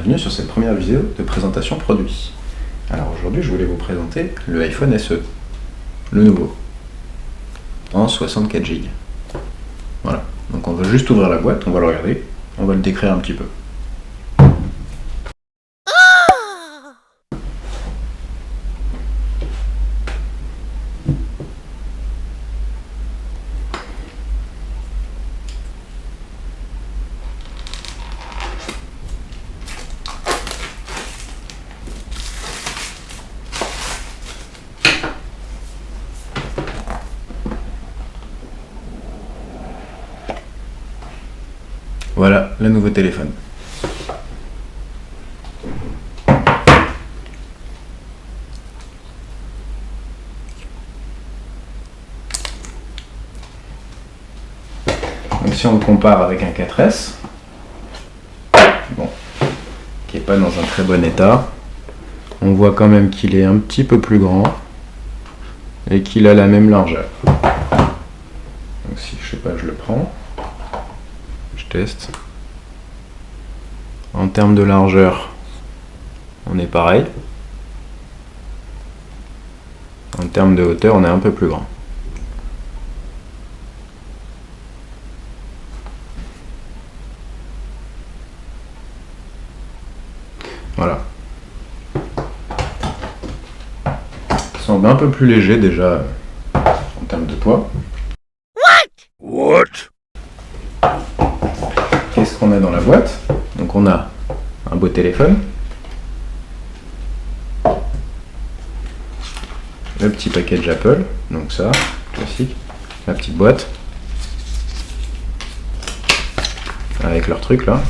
bienvenue sur cette première vidéo de présentation produit. Alors aujourd'hui je voulais vous présenter le iPhone SE, le nouveau, en 64 Go. Voilà, donc on va juste ouvrir la boîte, on va le regarder, on va le décrire un petit peu. Voilà le nouveau téléphone. Donc si on le compare avec un 4S, bon, qui n'est pas dans un très bon état, on voit quand même qu'il est un petit peu plus grand et qu'il a la même largeur. Donc si je sais pas, je le prends. Test. En termes de largeur, on est pareil. En termes de hauteur, on est un peu plus grand. Voilà. Il semble un peu plus léger déjà en termes de poids. What? Qu'est-ce qu'on a dans la boîte? Donc on a un beau téléphone, le petit package Apple, donc ça, classique, la petite boîte, avec leur truc là,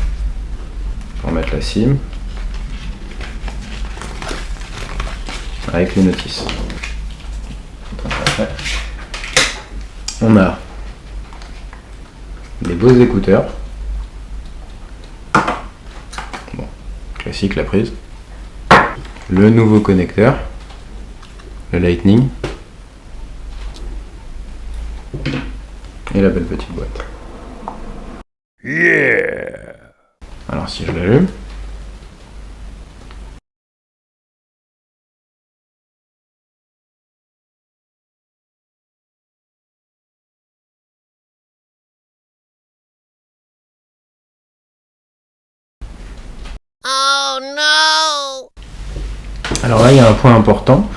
pour mettre la SIM, avec les notices. On a des beaux écouteurs. Classique la prise, le nouveau connecteur, le Lightning et la belle petite boîte. Yeah! Alors si je l'allume, oh no! alors là il y a un point important,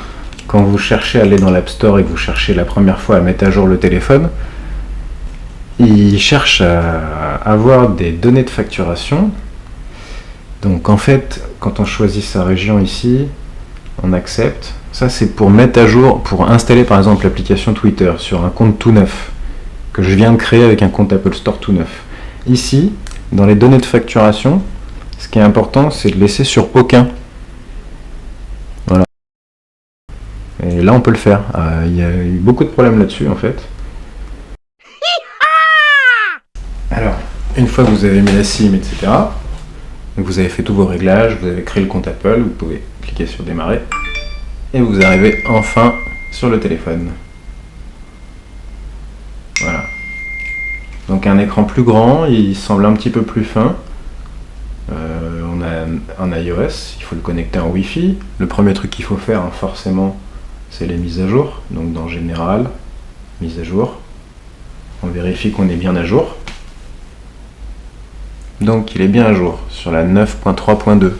quand vous cherchez à aller dans l'App Store et que vous cherchez la première fois à mettre à jour le téléphone, il cherche à avoir des données de facturation. Donc en fait, quand on choisit sa région ici, on accepte. Ça c'est pour mettre à jour, pour installer par exemple l'application Twitter sur un compte tout neuf, que je viens de créer avec un compte Apple Store tout neuf. Ici, dans les données de facturation, ce qui est important, c'est de laisser sur aucun. Voilà. Et là, on peut le faire. Il y a eu beaucoup de problèmes là-dessus, en fait. Alors, une fois que vous avez mis la SIM, etc., donc vous avez fait tous vos réglages, vous avez créé le compte Apple, vous pouvez cliquer sur démarrer, et vous arrivez enfin sur le téléphone. Voilà. Donc un écran plus grand, il semble un petit peu plus fin. On a un iOS, il faut le connecter en Wi-Fi. Le premier truc qu'il faut faire, hein, forcément, c'est les mises à jour. Donc dans Général, mise à jour. On vérifie qu'on est bien à jour. Donc il est bien à jour sur la 9.3.2.